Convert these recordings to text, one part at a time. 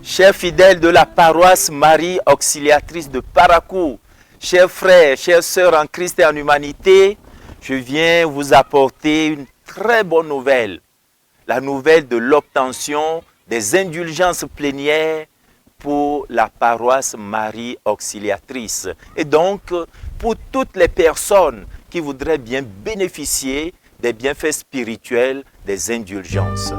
Chers fidèles de la paroisse Marie Auxiliatrice de Parakou, chers frères, chères sœurs en Christ et en humanité, je viens vous apporter une très bonne nouvelle. La nouvelle de l'obtention des indulgences plénières pour la paroisse Marie Auxiliatrice. Et donc, pour toutes les personnes qui voudraient bien bénéficier des bienfaits spirituels des indulgences.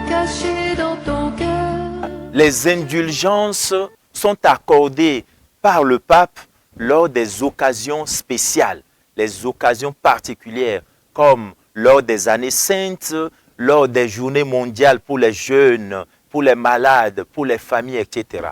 Caché dans ton cœur. Les indulgences sont accordées par le pape lors des occasions spéciales, les occasions particulières, comme lors des années saintes, lors des journées mondiales pour les jeunes, pour les malades, pour les familles, etc.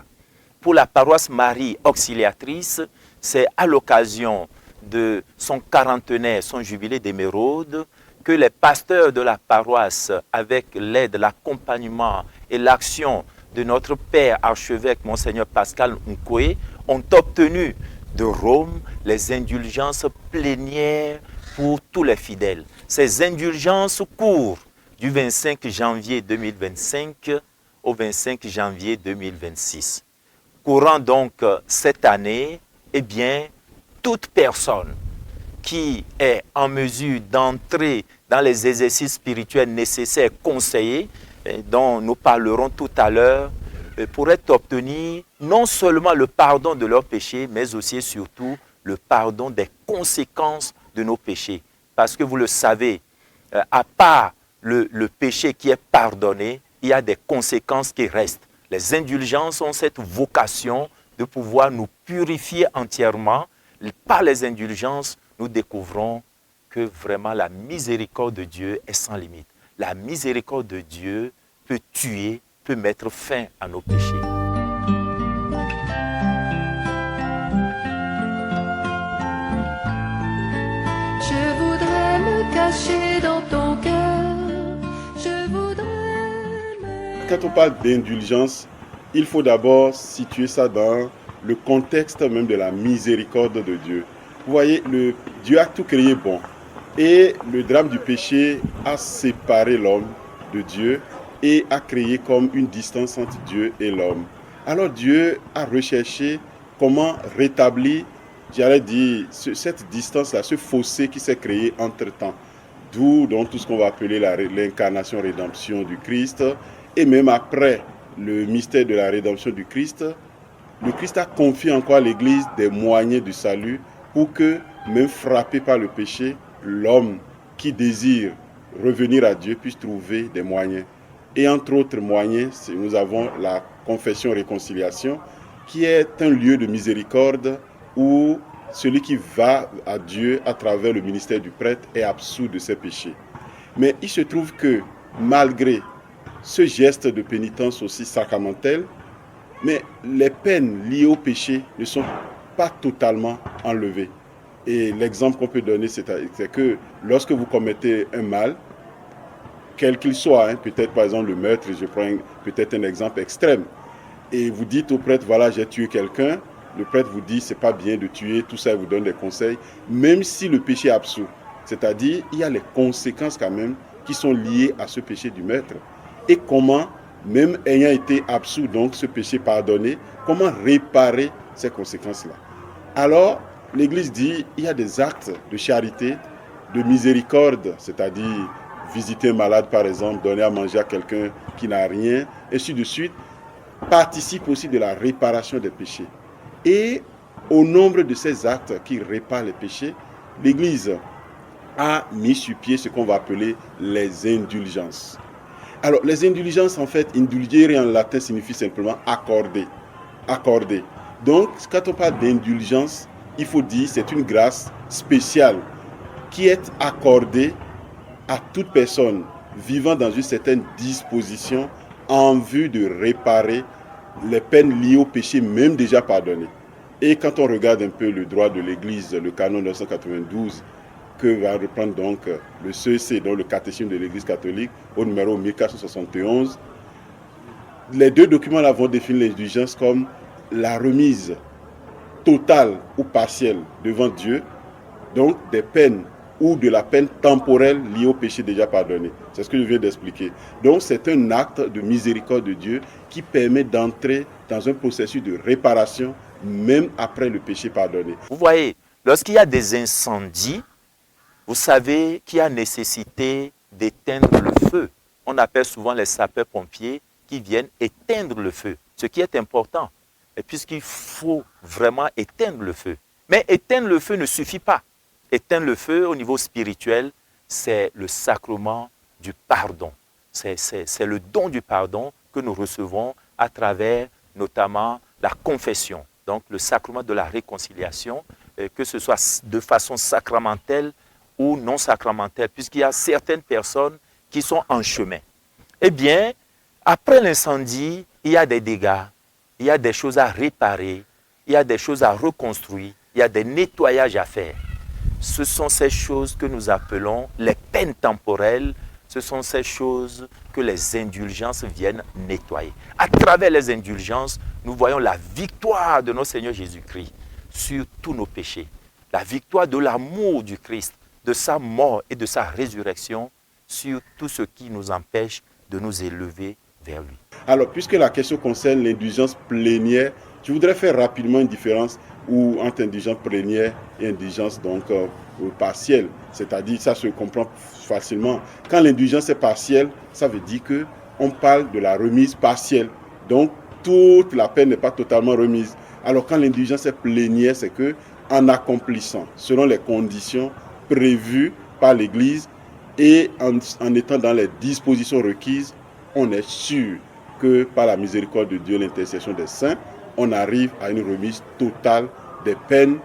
Pour la paroisse Marie Auxiliatrice, c'est à l'occasion de son quarantenaire, son jubilé d'émeraude, que les pasteurs de la paroisse, avec l'aide, l'accompagnement et l'action de notre père archevêque, Monseigneur Pascal Nkoué, ont obtenu de Rome les indulgences plénières pour tous les fidèles. Ces indulgences courent du 25 janvier 2025 au 25 janvier 2026. Courant donc cette année, eh bien, toute personne qui est en mesure d'entrer dans les exercices spirituels nécessaires, conseillés, dont nous parlerons tout à l'heure, pourrait obtenir non seulement le pardon de leurs péchés, mais aussi et surtout le pardon des conséquences de nos péchés. Parce que vous le savez, à part le péché qui est pardonné, il y a des conséquences qui restent. Les indulgences ont cette vocation de pouvoir nous purifier entièrement. Par les indulgences, nous découvrons que vraiment la miséricorde de Dieu est sans limite. La miséricorde de Dieu peut tuer, peut mettre fin à nos péchés. Je voudrais me cacher dans ton cœur. Je voudrais Quand on parle d'indulgence, il faut d'abord situer ça dans le contexte même de la miséricorde de Dieu. Vous voyez, Dieu a tout créé bon. Et le drame du péché a séparé l'homme de Dieu et a créé comme une distance entre Dieu et l'homme. Alors Dieu a recherché comment rétablir, j'allais dire, cette distance-là, ce fossé qui s'est créé entre-temps. D'où donc tout ce qu'on va appeler l'incarnation-rédemption du Christ. Et même après le mystère de la rédemption du Christ, le Christ a confié encore à l'Église des moyens du salut pour que, même frappé par le péché, l'homme qui désire revenir à Dieu puisse trouver des moyens. Et entre autres moyens, nous avons la confession-réconciliation, qui est un lieu de miséricorde où celui qui va à Dieu à travers le ministère du prêtre est absous de ses péchés. Mais il se trouve que malgré ce geste de pénitence aussi sacramentel, mais les peines liées au péché ne sont pas totalement enlevées. Et l'exemple qu'on peut donner, c'est que lorsque vous commettez un mal, quel qu'il soit, peut-être par exemple le meurtre, je prends peut-être un exemple extrême, et vous dites au prêtre, voilà, j'ai tué quelqu'un, le prêtre vous dit, c'est pas bien de tuer, tout ça, il vous donne des conseils, même si le péché est absous. C'est-à-dire, il y a les conséquences quand même qui sont liées à ce péché du meurtre. Et comment, même ayant été absous, donc ce péché pardonné, comment réparer ces conséquences-là. Alors, l'Église dit, il y a des actes de charité, de miséricorde, c'est-à-dire visiter un malade par exemple, donner à manger à quelqu'un qui n'a rien, et ainsi de suite, participe aussi de la réparation des péchés. Et au nombre de ces actes qui réparent les péchés, l'Église a mis sur pied ce qu'on va appeler les indulgences. Alors, les indulgences, en fait, indulgere en latin signifie simplement accorder. Accorder. Donc, quand on parle d'indulgence, il faut dire que c'est une grâce spéciale qui est accordée à toute personne vivant dans une certaine disposition en vue de réparer les peines liées au péché, même déjà pardonnées. Et quand on regarde un peu le droit de l'Église, le canon 992, que va reprendre donc le CEC, donc le catéchisme de l'Église catholique, au numéro 1471, les deux documents-là vont définir l'indulgence comme la remise totale ou partielle devant Dieu, donc des peines ou de la peine temporelle liée au péché déjà pardonné. C'est ce que je viens d'expliquer. Donc c'est un acte de miséricorde de Dieu qui permet d'entrer dans un processus de réparation même après le péché pardonné. Vous voyez, lorsqu'il y a des incendies, vous savez qu'il y a nécessité d'éteindre le feu. On appelle souvent les sapeurs-pompiers qui viennent éteindre le feu, ce qui est important. Et puisqu'il faut vraiment éteindre le feu. Mais éteindre le feu ne suffit pas. Éteindre le feu au niveau spirituel, c'est le sacrement du pardon. C'est le don du pardon que nous recevons à travers notamment la confession. Donc le sacrement de la réconciliation, que ce soit de façon sacramentelle ou non sacramentelle, puisqu'il y a certaines personnes qui sont en chemin. Eh bien, après l'incendie, il y a des dégâts, il y a des choses à réparer, il y a des choses à reconstruire, il y a des nettoyages à faire. Ce sont ces choses que nous appelons les peines temporelles, ce sont ces choses que les indulgences viennent nettoyer. À travers les indulgences, nous voyons la victoire de notre Seigneur Jésus-Christ sur tous nos péchés. La victoire de l'amour du Christ, de sa mort et de sa résurrection sur tout ce qui nous empêche de nous élever vers lui. Alors, puisque la question concerne l'indulgence plénière, je voudrais faire rapidement une différence entre indulgence plénière et indulgence partielle. C'est-à-dire, ça se comprend facilement. Quand l'indulgence est partielle, ça veut dire qu'on parle de la remise partielle. Donc, toute la peine n'est pas totalement remise. Alors, quand l'indulgence est plénière, c'est que en accomplissant, selon les conditions prévues par l'Église et en étant dans les dispositions requises, on est sûr que par la miséricorde de Dieu, l'intercession des saints, on arrive à une remise totale des peines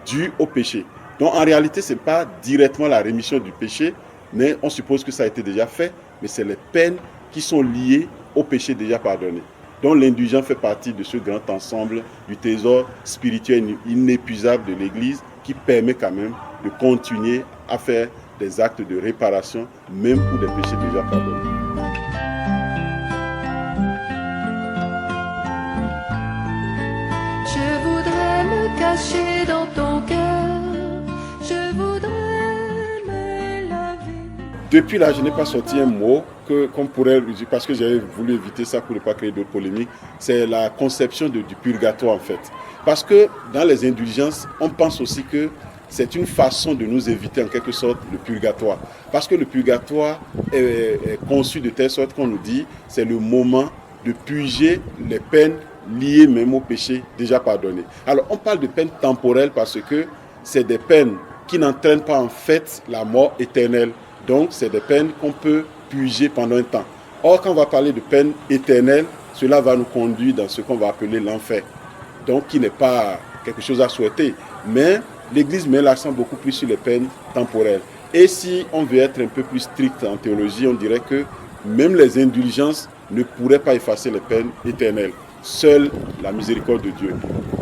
dues au péché. Donc en réalité, ce n'est pas directement la rémission du péché, mais on suppose que ça a été déjà fait, mais c'est les peines qui sont liées au péché déjà pardonné. Donc l'indulgence fait partie de ce grand ensemble du trésor spirituel inépuisable de l'Église qui permet quand même de continuer à faire des actes de réparation, même pour des péchés déjà pardonnés. Je voudrais me cacher dans ton cœur, je voudrais aimer la vie. Depuis là, je n'ai pas sorti un mot qu'on pourrait, parce que j'avais voulu éviter ça pour ne pas créer d'autres polémiques, c'est la conception du purgatoire en fait. Parce que dans les indulgences, on pense aussi que c'est une façon de nous éviter en quelque sorte le purgatoire. Parce que le purgatoire est conçu de telle sorte qu'on nous dit c'est le moment de purger les peines liées même au péché déjà pardonné. Alors on parle de peines temporelles parce que c'est des peines qui n'entraînent pas en fait la mort éternelle. Donc c'est des peines qu'on peut purger pendant un temps. Or quand on va parler de peine éternelle, cela va nous conduire dans ce qu'on va appeler l'enfer. Donc qui n'est pas quelque chose à souhaiter. Mais l'Église met l'accent beaucoup plus sur les peines temporelles. Et si on veut être un peu plus strict en théologie, on dirait que même les indulgences ne pourraient pas effacer les peines éternelles. Seule la miséricorde de Dieu.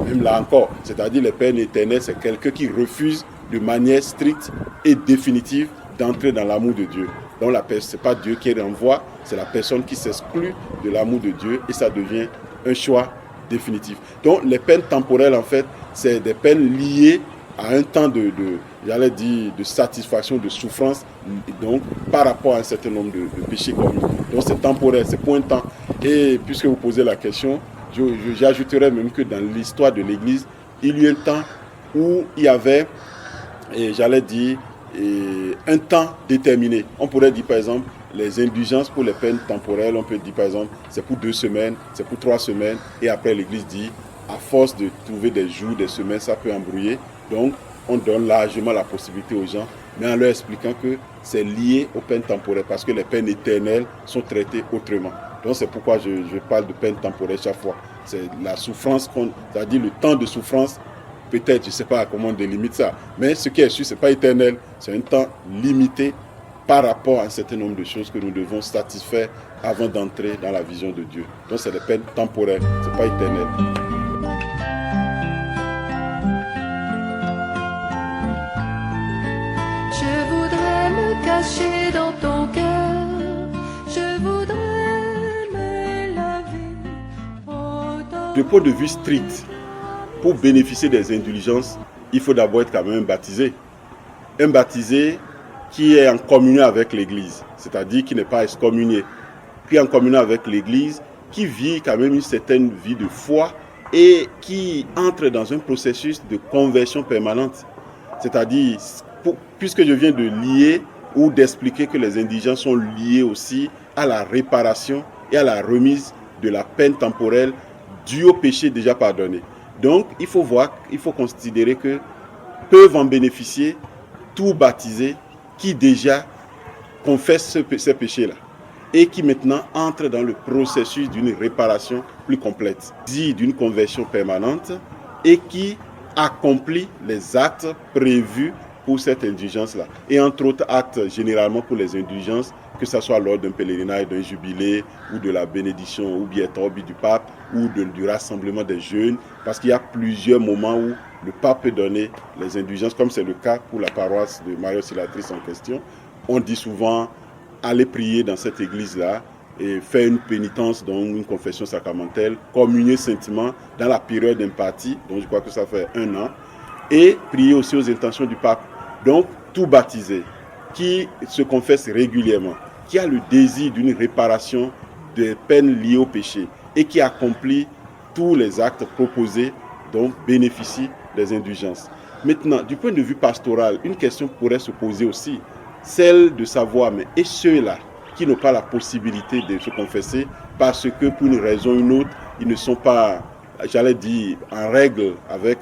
Même là encore, c'est-à-dire les peines éternelles, c'est quelqu'un qui refuse de manière stricte et définitive d'entrer dans l'amour de Dieu. Donc ce n'est pas Dieu qui renvoie, c'est la personne qui s'exclut de l'amour de Dieu et ça devient un choix définitif. Donc les peines temporelles, en fait, c'est des peines liées à un temps de satisfaction, de souffrance, donc par rapport à un certain nombre de péchés commis. Donc c'est temporaire, c'est pour un temps. Et puisque vous posez la question, j'ajouterais même que dans l'histoire de l'Église, il y a eu un temps où il y avait, un temps déterminé. On pourrait dire par exemple, les indulgences pour les peines temporelles, on peut dire par exemple, c'est pour 2 semaines, c'est pour 3 semaines, et après l'Église dit, à force de trouver des jours, des semaines, ça peut embrouiller. Donc, on donne largement la possibilité aux gens, mais en leur expliquant que c'est lié aux peines temporaires, parce que les peines éternelles sont traitées autrement. Donc, c'est pourquoi je parle de peines temporaires chaque fois. C'est la souffrance, c'est-à-dire le temps de souffrance, peut-être, je ne sais pas comment on délimite ça, mais ce qui est sûr, ce n'est pas éternel, c'est un temps limité par rapport à un certain nombre de choses que nous devons satisfaire avant d'entrer dans la vision de Dieu. Donc, c'est des peines temporaires, ce n'est pas éternel. Je voudrais me cacher dans ton cœur, je voudrais aimer la vie autant. Du point de vue strict, pour bénéficier des indulgences, il faut d'abord être quand même baptisé. un baptisé qui est en communion avec l'Église, c'est-à-dire qui n'est pas excommunié, qui est en communion avec l'Église, qui vit quand même une certaine vie de foi et qui entre dans un processus de conversion permanente. C'est-à-dire, puisque je viens de lier ou d'expliquer que les indulgences sont liées aussi à la réparation et à la remise de la peine temporelle due au péché déjà pardonné. Donc, il faut considérer que peuvent en bénéficier tout baptisé qui déjà confesse ces péchés-là et qui maintenant entre dans le processus d'une réparation plus complète, dit d'une conversion permanente et qui accomplit les actes prévus pour cette indulgence-là. Et entre autres actes, généralement pour les indulgences, que ce soit lors d'un pèlerinage, d'un jubilé, ou de la bénédiction, ou bien du pape, ou du rassemblement des jeunes, parce qu'il y a plusieurs moments où le pape peut donner les indulgences, comme c'est le cas pour la paroisse de Marie Auxiliatrice en question. On dit souvent, allez prier dans cette église-là, et faire une pénitence, donc une confession sacramentelle, communier saintement dans la période impartie, donc je crois que ça fait 1 an, et prier aussi aux intentions du pape. Donc, tout baptisé qui se confesse régulièrement, qui a le désir d'une réparation des peines liées au péché et qui accomplit tous les actes proposés, donc bénéficie des indulgences. Maintenant, du point de vue pastoral, une question pourrait se poser aussi, celle de savoir, mais et ceux-là qui n'ont pas la possibilité de se confesser parce que pour une raison ou une autre, ils ne sont pas, j'allais dire, en règle avec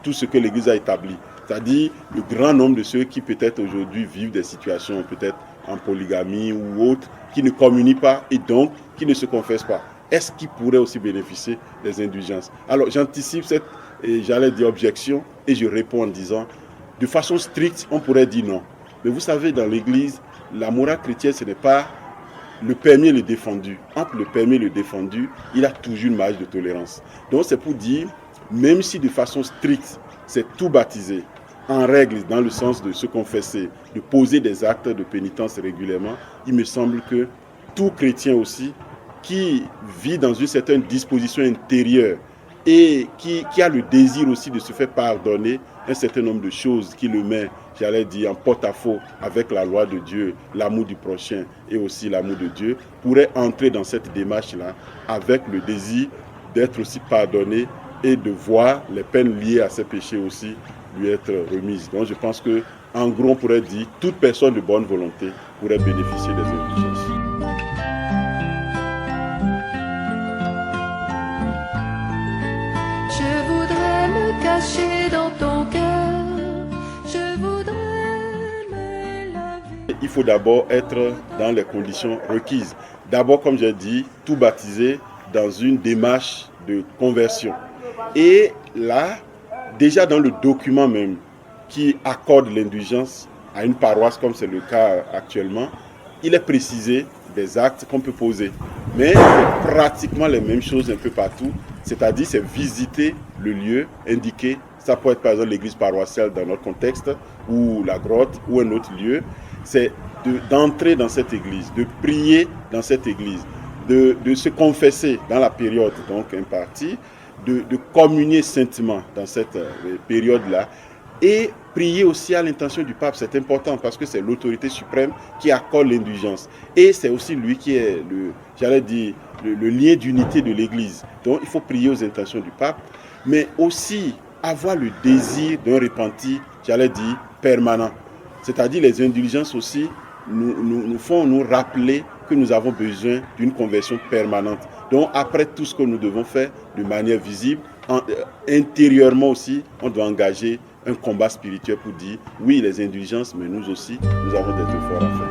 tout ce que l'Église a établi. C'est-à-dire le grand nombre de ceux qui peut-être aujourd'hui vivent des situations peut-être en polygamie ou autres, qui ne communient pas et donc qui ne se confessent pas. Est-ce qu'ils pourraient aussi bénéficier des indulgences? Alors j'anticipe cette, j'allais dire, objection et je réponds en disant, de façon stricte, on pourrait dire non. Mais vous savez, dans l'Église, la morale chrétienne, ce n'est pas le permis et le défendu. Entre le permis et le défendu, il y a toujours une marge de tolérance. Donc c'est pour dire, même si de façon stricte, c'est tout baptisé, en règle, dans le sens de se confesser, de poser des actes de pénitence régulièrement, il me semble que tout chrétien aussi, qui vit dans une certaine disposition intérieure et qui a le désir aussi de se faire pardonner un certain nombre de choses qui le met, j'allais dire, en porte-à-faux avec la loi de Dieu, l'amour du prochain et aussi l'amour de Dieu, pourrait entrer dans cette démarche-là avec le désir d'être aussi pardonné et de voir les peines liées à ces péchés aussi lui être remises. Donc je pense que, en gros, on pourrait dire, toute personne de bonne volonté pourrait bénéficier des indulgences. Je voudrais me cacher dans ton cœur, je voudrais me laver. Il faut d'abord être dans les conditions requises. D'abord, comme j'ai dit, tout baptisé dans une démarche de conversion. Et là, déjà dans le document même qui accorde l'indulgence à une paroisse, comme c'est le cas actuellement, il est précisé des actes qu'on peut poser. Mais c'est pratiquement les mêmes choses un peu partout. C'est-à-dire, c'est visiter le lieu indiqué. Ça peut être par exemple l'église paroissiale dans notre contexte, ou la grotte, ou un autre lieu. C'est d'entrer dans cette église, de prier dans cette église, de se confesser dans la période donc impartie, de communier saintement dans cette période-là et prier aussi à l'intention du pape. C'est important parce que c'est l'autorité suprême qui accorde l'indulgence. Et c'est aussi lui qui est, le lien d'unité de l'Église. Donc il faut prier aux intentions du pape, mais aussi avoir le désir d'un repenti, permanent. C'est-à-dire les indulgences aussi nous font nous rappeler que nous avons besoin d'une conversion permanente. Donc après tout ce que nous devons faire de manière visible, intérieurement aussi, on doit engager un combat spirituel pour dire oui, les indulgences, mais nous aussi, nous avons des efforts à faire.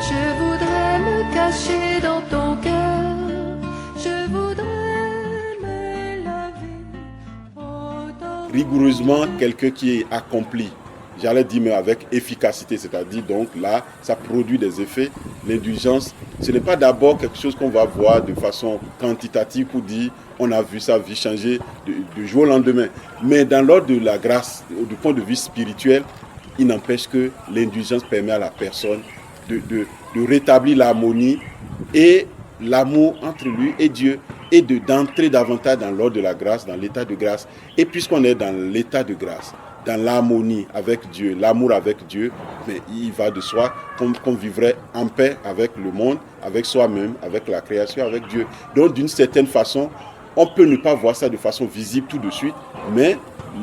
Je voudrais me cacher dans ton cœur, je voudrais me laver. Rigoureusement, quelqu'un qui est accompli, mais avec efficacité, c'est-à-dire donc là, ça produit des effets. L'indulgence, ce n'est pas d'abord quelque chose qu'on va voir de façon quantitative pour dire on a vu sa vie changer de jour au lendemain. Mais dans l'ordre de la grâce, du point de vue spirituel, il n'empêche que l'indulgence permet à la personne de rétablir l'harmonie et l'amour entre lui et Dieu. et d'entrer davantage dans l'ordre de la grâce, dans l'état de grâce. Et puisqu'on est dans l'état de grâce, dans l'harmonie avec Dieu, l'amour avec Dieu, mais il va de soi qu'on vivrait en paix avec le monde, avec soi-même, avec la création, avec Dieu. Donc d'une certaine façon, on peut ne pas voir ça de façon visible tout de suite, mais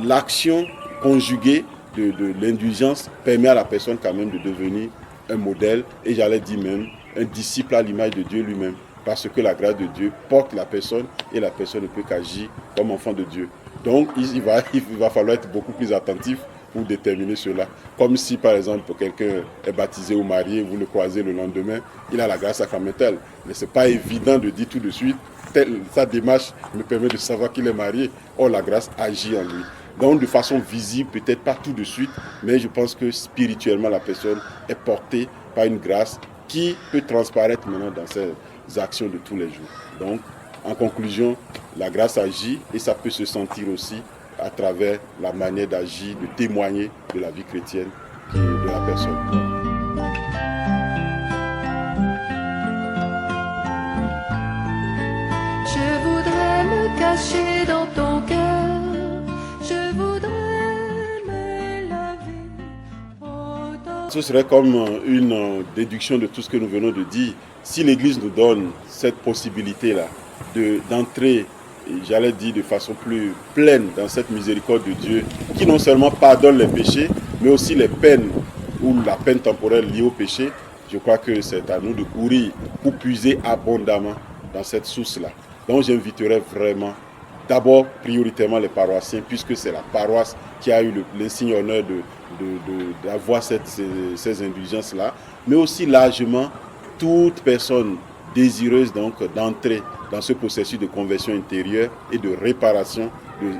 l'action conjuguée de l'indulgence permet à la personne quand même de devenir un modèle, et j'allais dire même un disciple à l'image de Dieu lui-même, parce que la grâce de Dieu porte la personne et la personne ne peut qu'agir comme enfant de Dieu. Donc il va falloir être beaucoup plus attentif pour déterminer cela. Comme si par exemple quelqu'un est baptisé ou marié, vous le croisez le lendemain, il a la grâce sacramentelle. Mais ce n'est pas évident de dire tout de suite, sa démarche me permet de savoir qu'il est marié. Or la grâce agit en lui. Donc de façon visible, peut-être pas tout de suite, mais je pense que spirituellement la personne est portée par une grâce qui peut transparaître maintenant dans ses actions de tous les jours. Donc en conclusion, la grâce agit et ça peut se sentir aussi à travers la manière d'agir, de témoigner de la vie chrétienne de la personne. Je voudrais me cacher dans ton cœur, je voudrais aimer la vie autant. Ce serait comme une déduction de tout ce que nous venons de dire. Si l'Église nous donne cette possibilité-là d'entrer, j'allais dire de façon plus pleine dans cette miséricorde de Dieu, qui non seulement pardonne les péchés, mais aussi les peines ou la peine temporelle liée au péché, je crois que c'est à nous de courir pour puiser abondamment dans cette source-là. Donc j'inviterai vraiment, d'abord prioritairement les paroissiens, puisque c'est la paroisse qui a eu l'insigne honneur d'avoir ces indulgences-là, mais aussi largement toute personne désireuse donc d'entrer dans ce processus de conversion intérieure et de réparation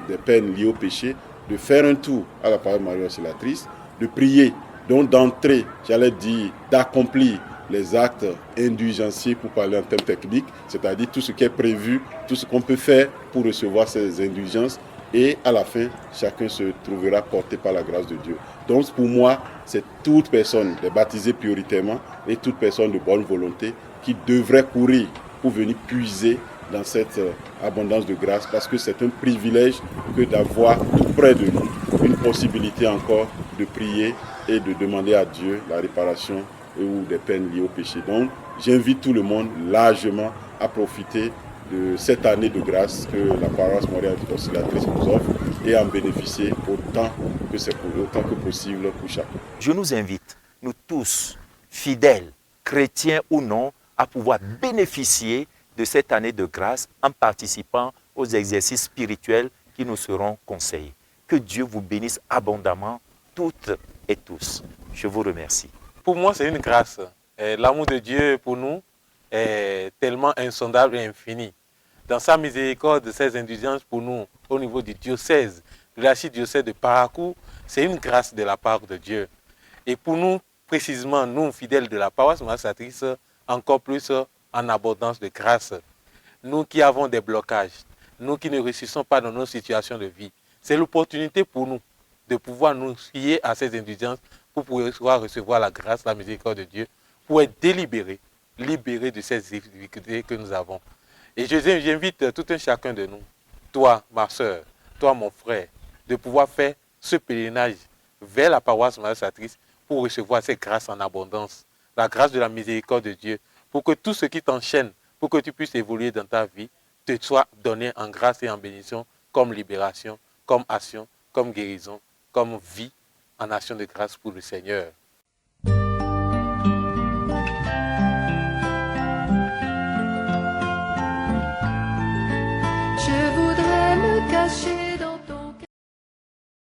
des peines liées au péché, de faire un tour à la parole Marie Auxiliatrice, de prier, donc d'entrer, j'allais dire, d'accomplir les actes indulgentiels pour parler en termes techniques, c'est-à-dire tout ce qui est prévu, tout ce qu'on peut faire pour recevoir ces indulgences, et à la fin, chacun se trouvera porté par la grâce de Dieu. Donc pour moi, c'est toute personne, les baptisés prioritairement, et toute personne de bonne volonté qui devrait courir pour venir puiser dans cette abondance de grâce, parce que c'est un privilège que d'avoir tout près de nous une possibilité encore de prier et de demander à Dieu la réparation ou des peines liées au péché. Donc j'invite tout le monde largement à profiter de cette année de grâce que la paroisse Marie Auxiliatrice nous offre et en bénéficier autant que possible pour chacun. Je nous invite, nous tous, fidèles, chrétiens ou non, à pouvoir bénéficier de cette année de grâce en participant aux exercices spirituels qui nous seront conseillés. Que Dieu vous bénisse abondamment, toutes et tous. Je vous remercie. Pour moi, c'est une grâce. L'amour de Dieu pour nous est tellement insondable et infini. Dans sa miséricorde, ses indulgences pour nous, au niveau du diocèse, de l'archidiocèse de Parakou, c'est une grâce de la part de Dieu. Et pour nous, précisément, nous, fidèles de la paroisse Marie Auxiliatrice, encore plus en abondance de grâce. Nous qui avons des blocages, nous qui ne réussissons pas dans nos situations de vie, c'est l'opportunité pour nous de pouvoir nous fier à ces indulgences pour pouvoir recevoir la grâce, la miséricorde de Dieu, pour être libérés de ces difficultés que nous avons. Et j'invite tout un chacun de nous, toi, ma soeur, toi, mon frère, de pouvoir faire ce pèlerinage vers la paroisse Marie Auxiliatrice pour recevoir cette grâce en abondance, la grâce de la miséricorde de Dieu, pour que tout ce qui t'enchaîne, pour que tu puisses évoluer dans ta vie, te soit donné en grâce et en bénédiction, comme libération, comme action, comme guérison, comme vie en action de grâce pour le Seigneur. Je voudrais me cacher